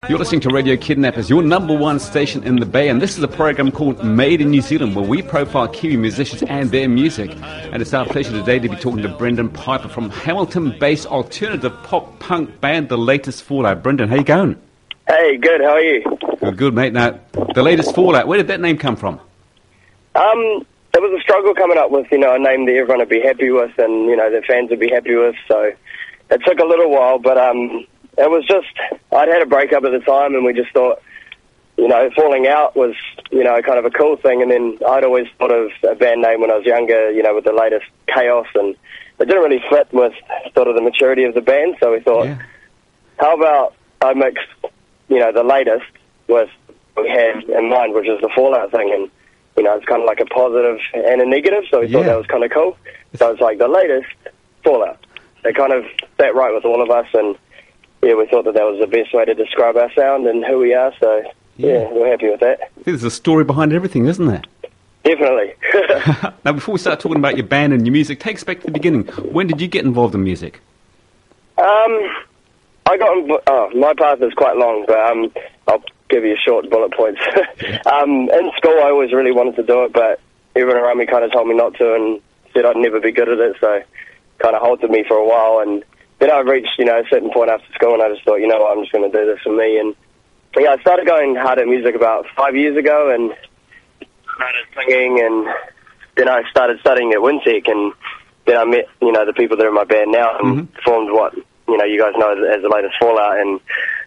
You're listening to Radio Kidnappers, your number one station in the Bay, and this is a program called Made in New Zealand, where we profile Kiwi musicians and their music. And it's our pleasure today to be talking to Brendan Pyper from Hamilton-based alternative pop-punk band, The Latest Fallout. Brendan, how you going? Hey, good, how are you? Good, mate. Now, The Latest Fallout, where did that name come from? It was a struggle coming up with, a name that everyone would be happy with and, that fans would be happy with, so it took a little while, but it was just, I'd had a breakup at the time, and we just thought, falling out was, kind of a cool thing, and then I'd always thought of a band name when I was younger, with The Latest Chaos, and it didn't really fit with sort of the maturity of the band, so we thought, how about I mix, The Latest with what we had in mind, which is the Fallout thing, and, it's kind of like a positive and a negative, so we thought that was kind of cool. So it's like The Latest Fallout. It kind of sat right with all of us, and we thought that was the best way to describe our sound and who we are, so we're happy with that. There's a story behind everything, isn't there? Definitely. Now, before we start talking about your band and your music, take us back to the beginning. When did you get involved in music? My path is quite long, but I'll give you short bullet points. In school, I always really wanted to do it, but everyone around me kind of told me not to and said I'd never be good at it, so kind of halted me for a while, and then I reached, a certain point after school, and I just thought, what, I'm just going to do this for me, and I started going hard at music about 5 years ago, and started singing, and then I started studying at Wintec, and then I met, the people that are in my band now, and formed what, you guys know as The Latest Fallout, and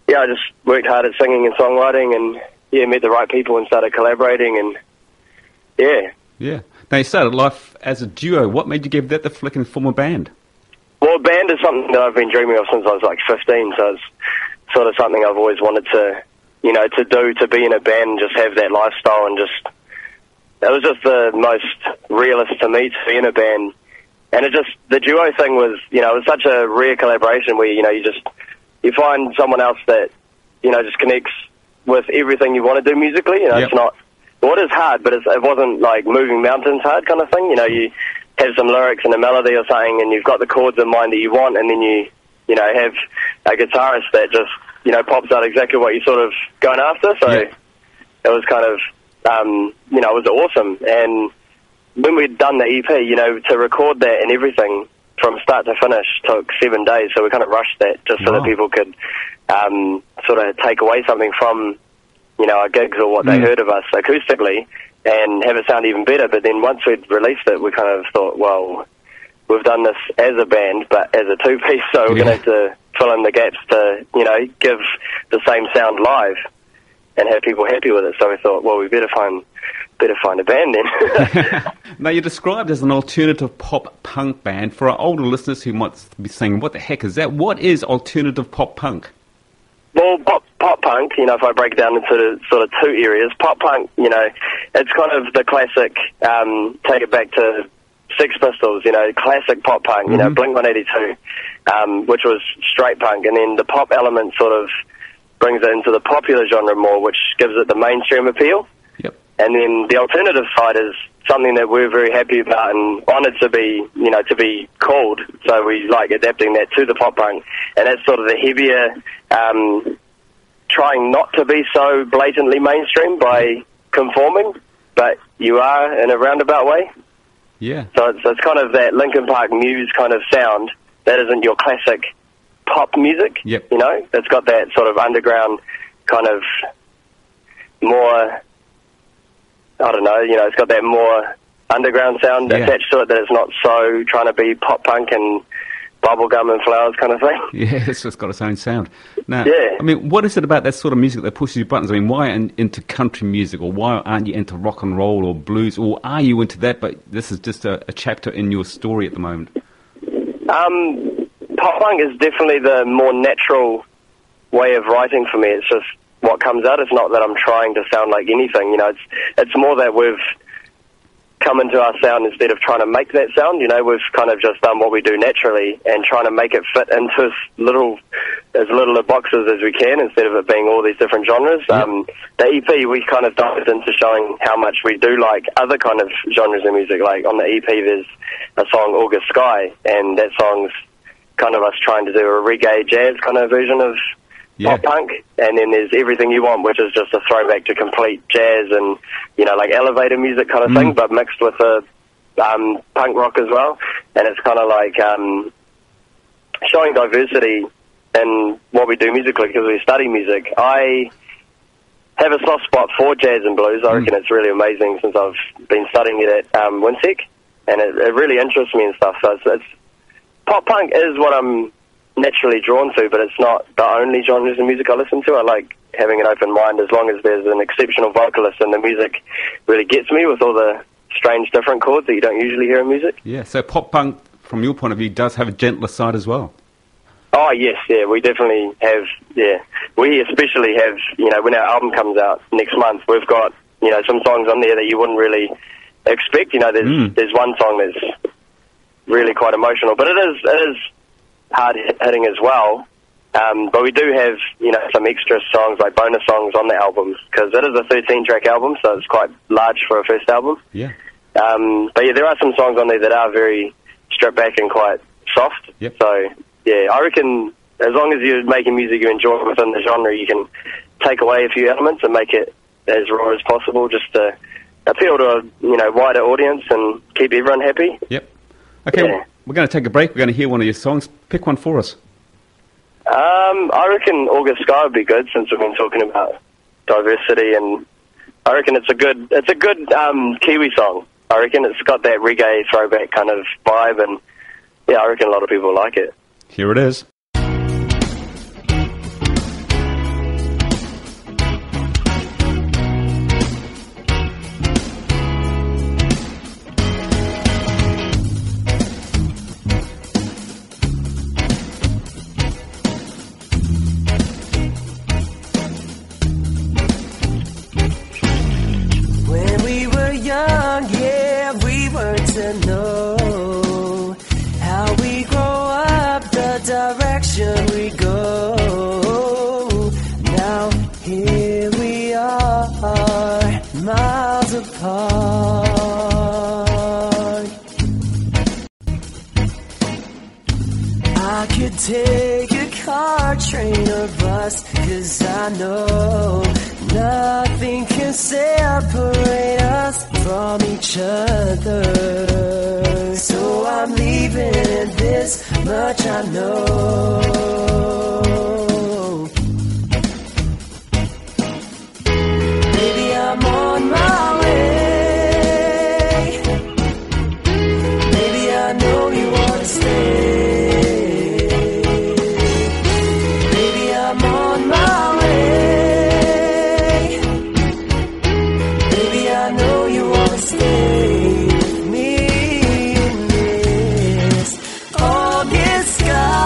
I just worked hard at singing and songwriting, and met the right people and started collaborating, and Yeah. Now, you started life as a duo. What made you give that the flick and form a band? Well, a band is something that I've been dreaming of since I was like 15, so it's sort of something I've always wanted to, to do, to be in a band and just have that lifestyle, and just, it was just the most realist to me to be in a band. And the duo thing was, it was such a rare collaboration where, you find someone else that, just connects with everything you want to do musically. It's not, it is hard, but it wasn't like moving mountains hard kind of thing. You have some lyrics and a melody or something, and you've got the chords in mind that you want, and then you have a guitarist that just, pops out exactly what you're sort of going after. So it was kind of, it was awesome. And when we'd done the EP, to record that and everything from start to finish took 7 days, so we kind of rushed that just so that people could sort of take away something from, our gigs or what they heard of us acoustically and have it sound even better. But then once we'd released it, we kind of thought, well, we've done this as a band, but as a two-piece, so we're going to have to fill in the gaps to, give the same sound live and have people happy with it. So we thought, well, we better find a band then. Now, you're described as an alternative pop-punk band. For our older listeners who might be saying, what the heck is that? What is alternative pop-punk? Well, pop-punk, if I break it down into sort of two areas, pop-punk, it's kind of the classic, take it back to Sex Pistols, classic pop-punk, Blink-182, which was straight punk, and then the pop element sort of brings it into the popular genre more, which gives it the mainstream appeal. Yep. And then the alternative side is something that we're very happy about and honoured to be, to be called. So we like adapting that to the pop punk, and that's sort of the heavier, trying not to be so blatantly mainstream by conforming, but you are in a roundabout way. Yeah. So it's kind of that Linkin Park Muse kind of sound that isn't your classic pop music. Yep. It's got that sort of underground kind of more, I don't know, it's got that more underground sound attached to it, that it's not so trying to be pop punk and bubblegum and flowers kind of thing. Yeah, it's just got its own sound. Now, I mean, what is it about that sort of music that pushes your buttons? I mean, why into country music, or why aren't you into rock and roll or blues, or are you into that, but this is just a chapter in your story at the moment? Pop punk is definitely the more natural way of writing for me. It's just what comes out. It's not that I'm trying to sound like anything, it's more that we've come into our sound instead of trying to make that sound. We've kind of just done what we do naturally and trying to make it fit into as little of boxes as we can, instead of it being all these different genres. The EP, we kind of dived into showing how much we do like other kind of genres of music. Like on the EP, there's a song, August Sky, and that song's kind of us trying to do a reggae jazz kind of version of pop punk, and then there's Everything You Want, which is just a throwback to complete jazz and, you know, like elevator music kind of thing, but mixed with a punk rock as well. And it's kind of like showing diversity in what we do musically, because we study music. I have a soft spot for jazz and blues. I reckon it's really amazing since I've been studying it at Winsec, and it really interests me and stuff. So it's pop punk is what I'm naturally drawn to, but it's not the only genres of music I listen to. I like having an open mind as long as there's an exceptional vocalist and the music really gets me with all the strange different chords that you don't usually hear in music. Yeah, so pop punk, from your point of view, does have a gentler side as well. Oh, yes, yeah, we definitely have, yeah. We especially have, you know, when our album comes out next month, we've got, you know, some songs on there that you wouldn't really expect. You know, there's one song that's really quite emotional, but it is hard-hitting as well. But we do have, you know, some extra songs, like bonus songs on the album, because it is a 13-track album, so it's quite large for a first album. Yeah. But yeah, there are some songs on there that are very stripped back and quite soft. Yep. So, yeah, I reckon as long as you're making music you enjoy within the genre, you can take away a few elements and make it as raw as possible, just to appeal to a, you know, wider audience and keep everyone happy. Yep. Okay, we're going to take a break. We're going to hear one of your songs. Pick one for us. I reckon August Sky would be good, since we've been talking about diversity, and I reckon it's a good Kiwi song. I reckon it's got that reggae throwback kind of vibe, and yeah, I reckon a lot of people like it. Here it is. When we were young, yeah, we were to know how we grow up, the direction we go. Now here we are, miles apart. I could take a car, train, or bus, 'cause I know nothing can separate us from each other. So I'm leaving, and this much I know. Baby, I'm on my way. Baby, I know you wanna stay. Baby, I'm on my way. Baby, I know you wanna stay with me in this August sky.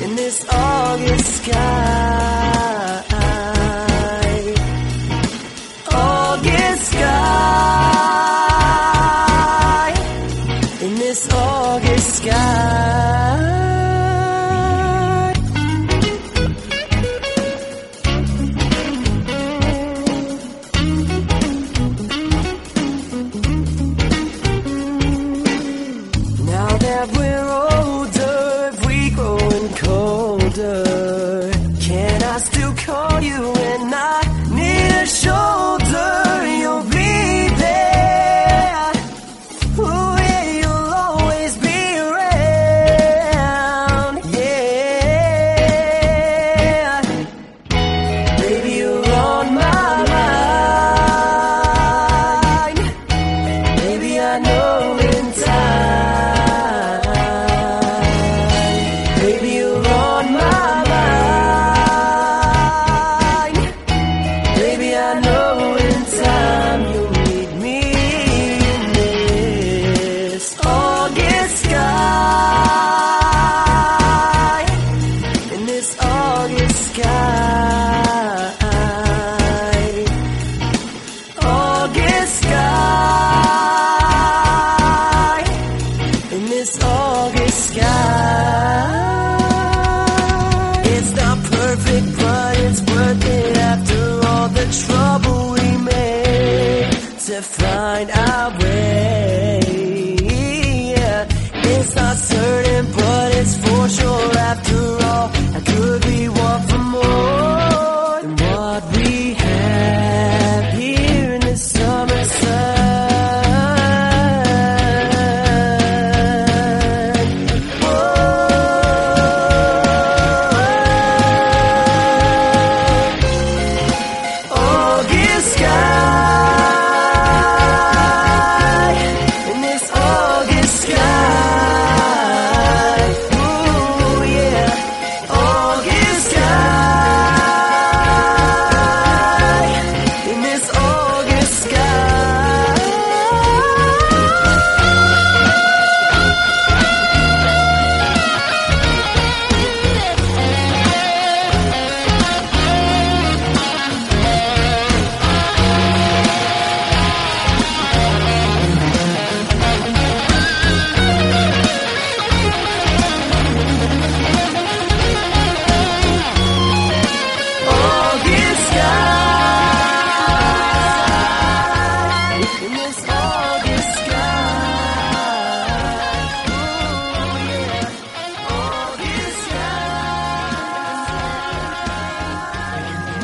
In this August sky. August sky. In this August sky. Now that we're older, if we growing colder, can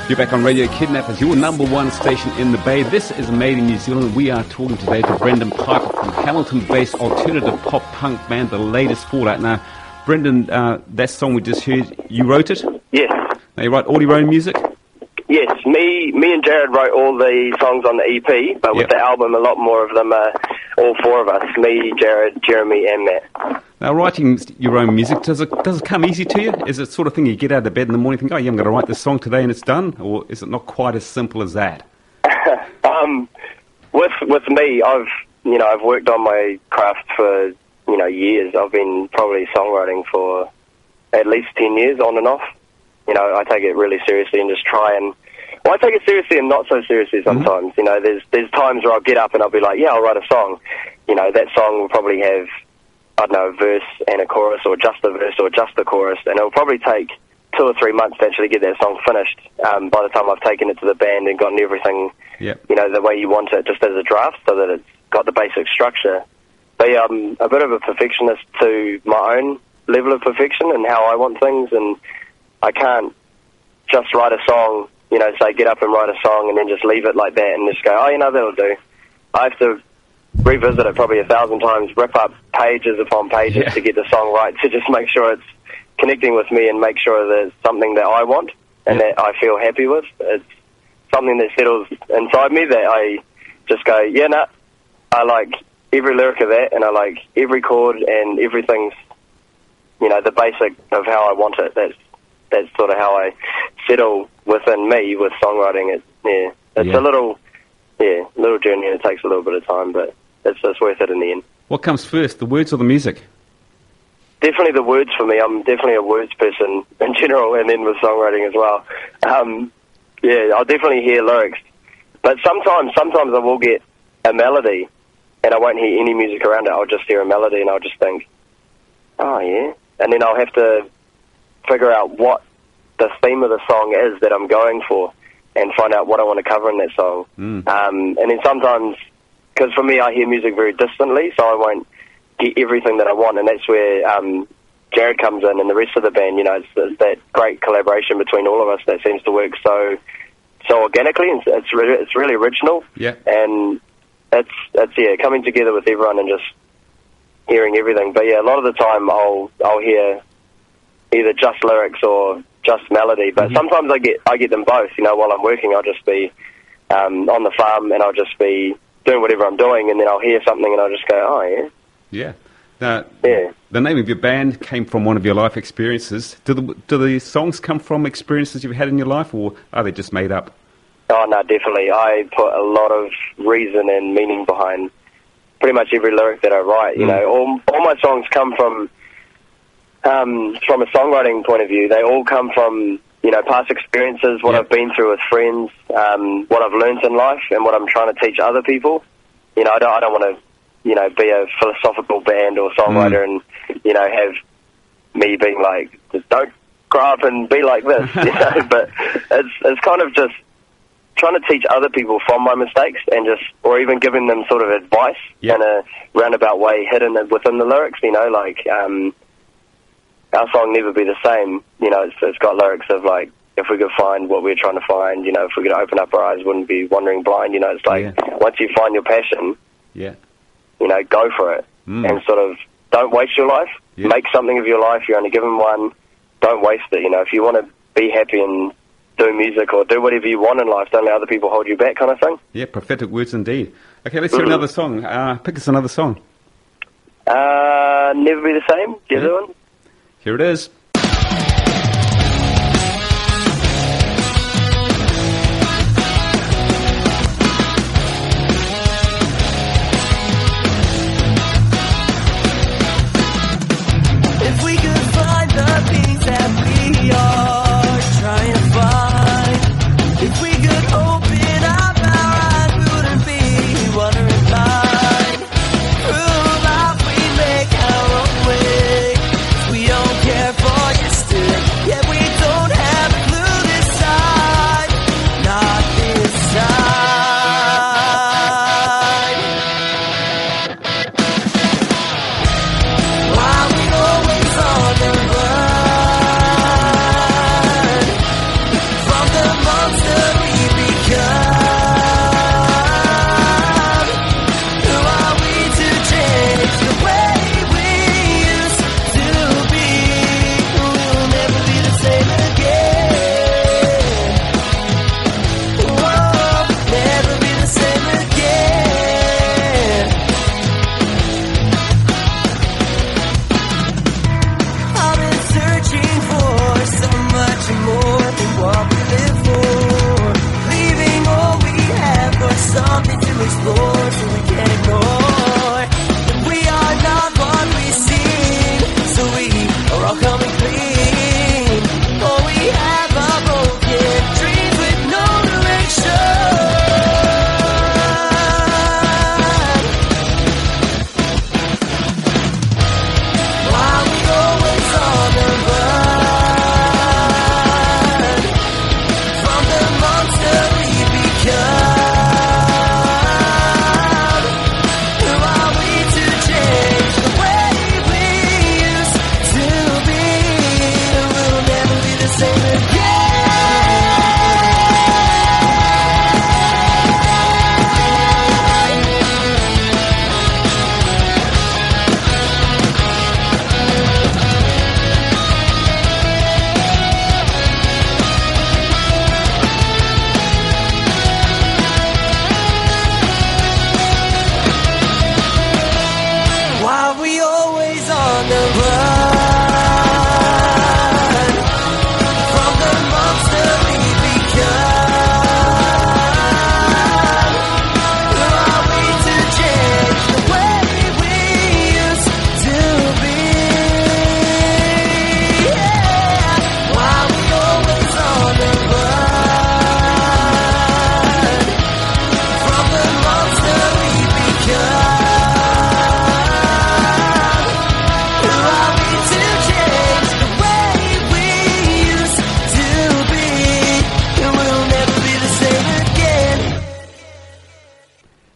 You're back on Radio Kidnappers, your number one station in the Bay. This is Made in New Zealand. We are talking today to Brendan Pyper from Hamilton-based alternative pop punk band, The Latest Fallout. Now, Brendan, that song we just heard, you wrote it? Yes. Now, you write all your own music? Yes, me and Jared wrote all the songs on the EP, but with the album, a lot more of them are all four of us, me, Jared, Jeremy, and Matt. Now, writing your own music, does it come easy to you? Is it the sort of thing you get out of bed in the morning and think, oh, yeah, I'm going to write this song today and it's done? Or is it not quite as simple as that? With me, I've worked on my craft for, years. I've been probably songwriting for at least 10 years on and off. I take it really seriously and just try and... Well, I take it seriously and not so seriously sometimes. Mm-hmm. There's times where I'll get up and I'll be like, yeah, I'll write a song. That song will probably have, I don't know, a verse and a chorus, or just a verse or just a chorus, and it'll probably take 2 or 3 months to actually get that song finished by the time I've taken it to the band and gotten everything, the way you want it, just as a draft, so that it's got the basic structure. But yeah, I'm a bit of a perfectionist to my own level of perfection and how I want things, and I can't just write a song, say get up and write a song and then just leave it like that and just go, oh, that'll do. I have to revisit it probably 1,000 times, rip up pages upon pages to get the song right, to just make sure it's connecting with me and make sure there's something that I want and that I feel happy with. It's something that settles inside me that I just go, I like every lyric of that, and I like every chord, and everything's, the basic of how I want it. That's sort of how I settle within me with songwriting. It's a little journey, and it takes a little bit of time, but it's worth it in the end. What comes first, the words or the music? Definitely the words for me. I'm definitely a words person in general, and then with songwriting as well. I'll definitely hear lyrics, but sometimes I will get a melody, and I won't hear any music around it. I'll just hear a melody, and I'll just think, oh yeah, and then I'll have to figure out what the theme of the song is that I'm going for, and find out what I want to cover in that song. And then sometimes, because for me, I hear music very distantly, so I won't get everything that I want, and that's where Jared comes in and the rest of the band. It's that great collaboration between all of us that seems to work so organically, and it's really original. Yeah. And it's coming together with everyone and just hearing everything. But yeah, a lot of the time I'll hear either just lyrics or just melody. But sometimes I get them both. While I'm working, I'll just be on the farm and I'll just be doing whatever I'm doing, and then I'll hear something and I'll just go, oh yeah. Yeah. Now, the name of your band came from one of your life experiences. Do the songs come from experiences you've had in your life, or are they just made up? Oh, no, definitely. I put a lot of reason and meaning behind pretty much every lyric that I write. All my songs come from a songwriting point of view. They all come from, past experiences, what I've been through with friends, what I've learned in life, and what I'm trying to teach other people. I don't want to, be a philosophical band or songwriter and, have me being like, just don't grow up and be like this, but it's kind of just trying to teach other people from my mistakes, and or even giving them sort of advice in a roundabout way hidden within the lyrics, our song Never Be the Same, it's got lyrics of like, if we could find what we're trying to find, if we could open up our eyes, wouldn't be wandering blind, it's like, once you find your passion, go for it, and sort of don't waste your life, make something of your life, you're only given one, don't waste it, if you want to be happy and do music or do whatever you want in life, don't let other people hold you back, kind of thing. Yeah, prophetic words indeed. Okay, let's hear another song. Pick us another song. Never Be the Same, the other one. Here it is. If we could find the things that we are trying to find, if we could open up our eyes, we wouldn't be wandering blind. Through life we make our own way. We don't care for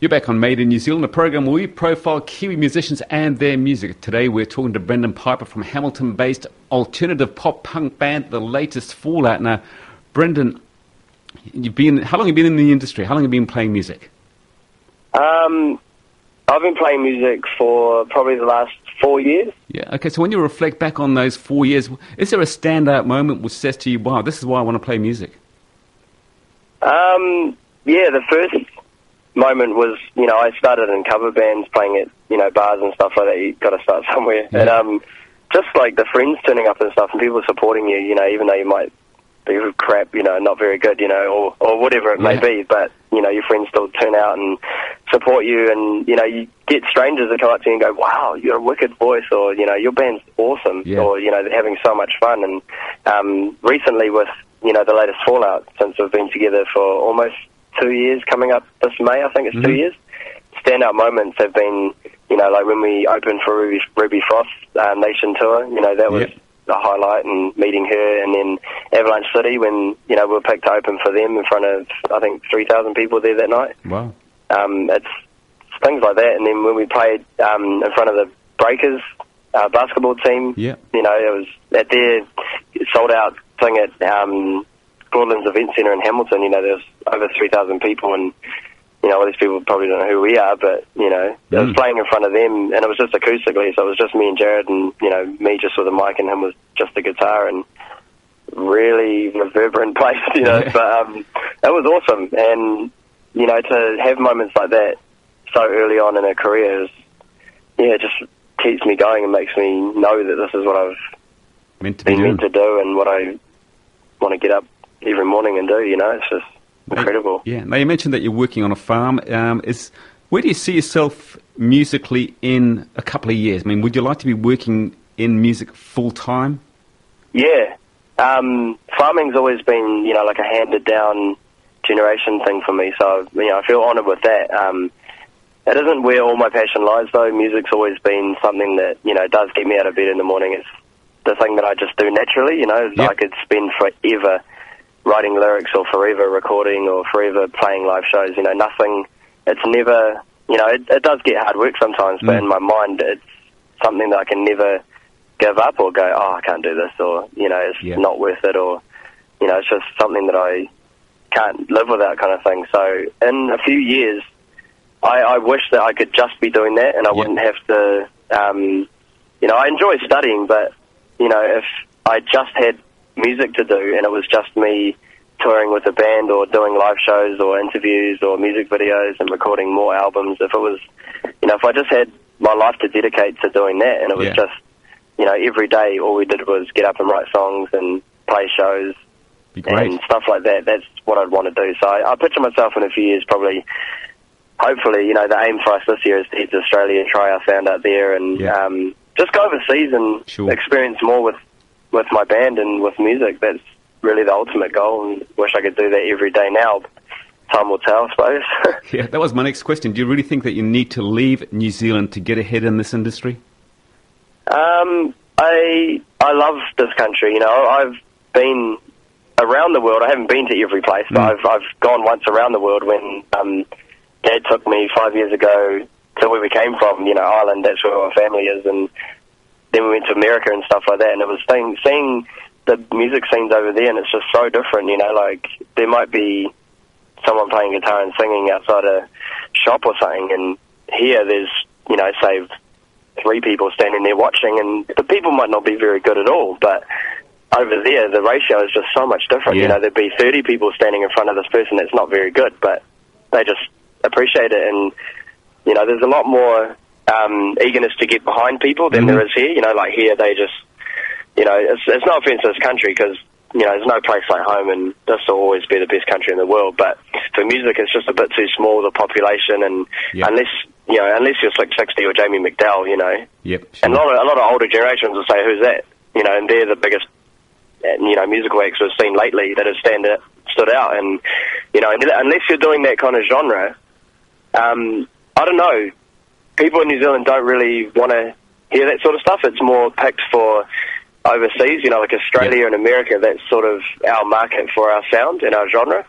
You're back on Made in New Zealand, a program where we profile Kiwi musicians and their music. Today we're talking to Brendan Pyper from Hamilton-based alternative pop-punk band, The Latest Fallout. Now, Brendan, how long have you been in the industry? How long have you been playing music? I've been playing music for probably the last 4 years. Yeah, okay, so when you reflect back on those 4 years, is there a standout moment which says to you, wow, this is why I want to play music? Yeah, the first moment was, I started in cover bands playing at, bars and stuff like that. You've got to start somewhere. Yeah. And just like the friends turning up and stuff and people supporting you, even though you might be crap, not very good, or whatever it may be, but, your friends still turn out and support you, and, you get strangers that come up to you and go, wow, you're a wicked voice, or, your band's awesome, or, they're having so much fun. And recently with, The Latest Fallout, since we've been together for almost 2 years, coming up this May, I think it's 2 years, standout moments have been, like when we opened for Ruby Frost's Nation Tour, that was the highlight, and meeting her, and then Avalanche City when, we were picked to open for them in front of, I think, 3,000 people there that night. Wow. It's things like that. And then when we played in front of the Breakers basketball team, it was at their sold-out thing at Broadlands Event Centre in Hamilton. There was over 3,000 people, and all these people probably don't know who we are, but, I was playing in front of them, and it was just acoustically, so it was just me and Jared, and, me just with a mic, and him with just a guitar, and really reverberant place, but it was awesome, and, to have moments like that so early on in a career is, it just keeps me going and makes me know that this is what I've been meant to do, and what I want to get up every morning and do, it's just incredible. Now you mentioned that you're working on a farm. Where do you see yourself musically in a couple of years? I mean, would you like to be working in music full time? Yeah. Farming's always been, like a handed down generation thing for me, so, I feel honoured with that. It isn't where all my passion lies, though. Music's always been something that, does get me out of bed in the morning. It's the thing that I just do naturally, I could spend forever writing lyrics, or forever recording, or forever playing live shows, nothing, it's never, it does get hard work sometimes, but in my mind, it's something that I can never give up or go, oh, I can't do this, or, it's not worth it, or, it's just something that I can't live without kind of thing. So in a few years, I wish that I could just be doing that, and I wouldn't have to, I enjoy studying, but, if I just had music to do, and it was just me touring with a band, or doing live shows, or interviews, or music videos, and recording more albums, if it was, if I just had my life to dedicate to doing that, and it was just, every day all we did was get up and write songs and play shows and stuff like that, that's what I'd want to do. So I picture myself in a few years probably, hopefully, the aim for us this year is to head to Australia and try our sound out there, and just go overseas and experience more with my band and with music. That's really the ultimate goal, and wish I could do that every day now. Time will tell, I suppose. Yeah, that was my next question. Do you really think that you need to leave New Zealand to get ahead in this industry? I love this country. I've been around the world. I haven't been to every place, but I've gone once around the world when Dad took me 5 years ago to where we came from, Ireland. That's where our family is, and then we went to America and stuff like that, and it was seeing the music scenes over there, and it's just so different, like, there might be someone playing guitar and singing outside a shop or something, and here there's, say, 3 people standing there watching, and the people might not be very good at all, but over there, the ratio is just so much different. There'd be 30 people standing in front of this person that's not very good, but they just appreciate it, and, there's a lot more eagerness to get behind people than there is here. Like here, they just, it's no offense to this country, because, there's no place like home, and this will always be the best country in the world, but for music, it's just a bit too small, the population, and unless you're Slick 60 or Jamie McDowell, and a lot of older generations will say, who's that? And they're the biggest, musical acts we've seen lately that have stood out, and, unless you're doing that kind of genre, I don't know, people in New Zealand don't really want to hear that sort of stuff. It's more picked for overseas, like Australia and America. That's sort of our market for our sound and our genre.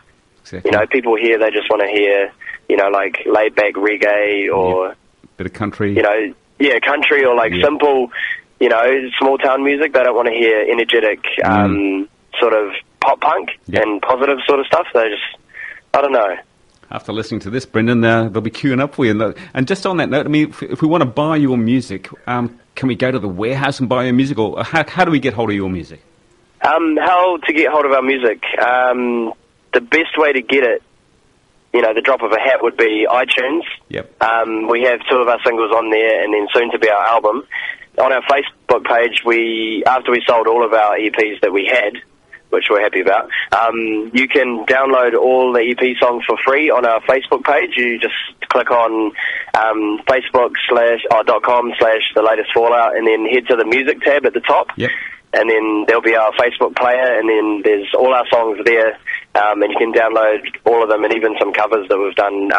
Exactly. You know, people here, they just want to hear, you know, like laid-back reggae or... Bit of country. You know, yeah, country or like simple, you know, small-town music. They don't want to hear energetic sort of pop punk and positive sort of stuff. They just, I don't know. After listening to this, Brendan, they'll be queuing up for you. And just on that note, I mean, if we want to buy your music, can we go to the warehouse and buy your music, or how do we get hold of your music? How to get hold of our music? The best way to get it, you know, the drop of a hat would be iTunes. Yep. We have 2 of our singles on there, and then soon to be our album. On our Facebook page, after we sold all of our EPs that we had, which we're happy about, you can download all the EP songs for free on our Facebook page. You just click on facebook.com/The Latest Fallout, and then head to the music tab at the top. Yep. And then there'll be our Facebook player, and then there's all our songs there, and you can download all of them, and even some covers that we've done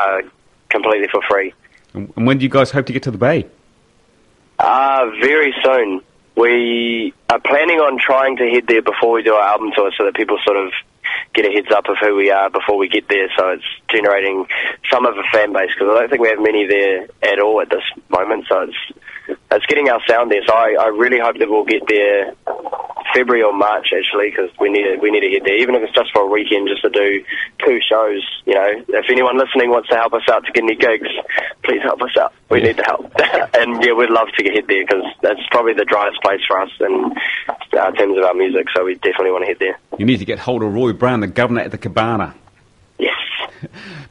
completely for free. And when do you guys hope to get to the Bay? Very soon. We are planning on trying to head there before we do our album tour, so that people sort of get a heads up of who we are before we get there, so it's generating some of a fan base, because I don't think we have many there at all at this moment, so it's getting our sound there. So I really hope that we'll get there February or March, actually, because we need to get there, even if it's just for a weekend, just to do 2 shows. You know, if anyone listening wants to help us out to get any gigs, please help us out. We need the help. And yeah, we'd love to head there, because that's probably the driest place for us in terms of our music, so we definitely want to head there. You need to get hold of Roy Brown, the governor at the Cabana. Yes.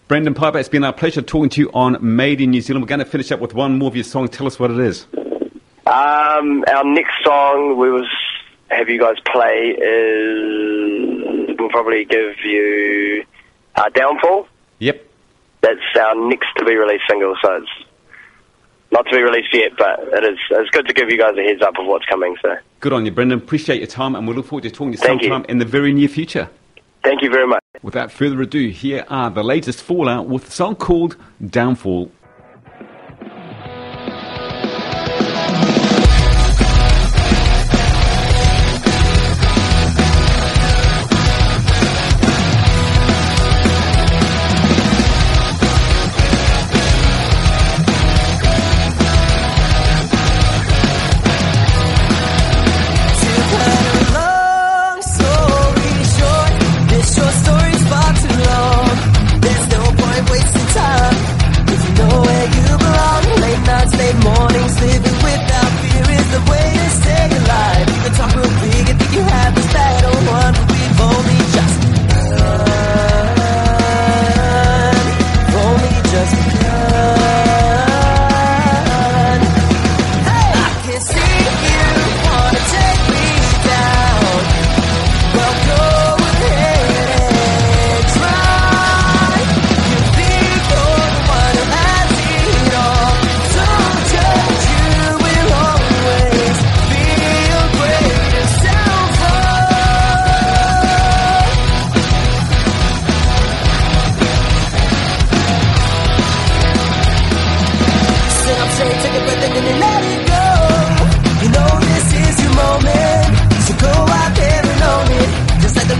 Brendan Pyper, it's been our pleasure talking to you on Made in New Zealand. We're going to finish up with one more of your songs. Tell us what it is. Our next song we will have you guys play is, we'll probably give you Downfall. Yep. That's our next to be released single, so it's not to be released yet, but it's good to give you guys a heads up of what's coming. So good on you, Brendan. Appreciate your time, and we look forward to talking to you sometime in the very near future. Thank you very much. Without further ado, here are the latest Fallout with a song called Downfall.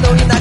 You're not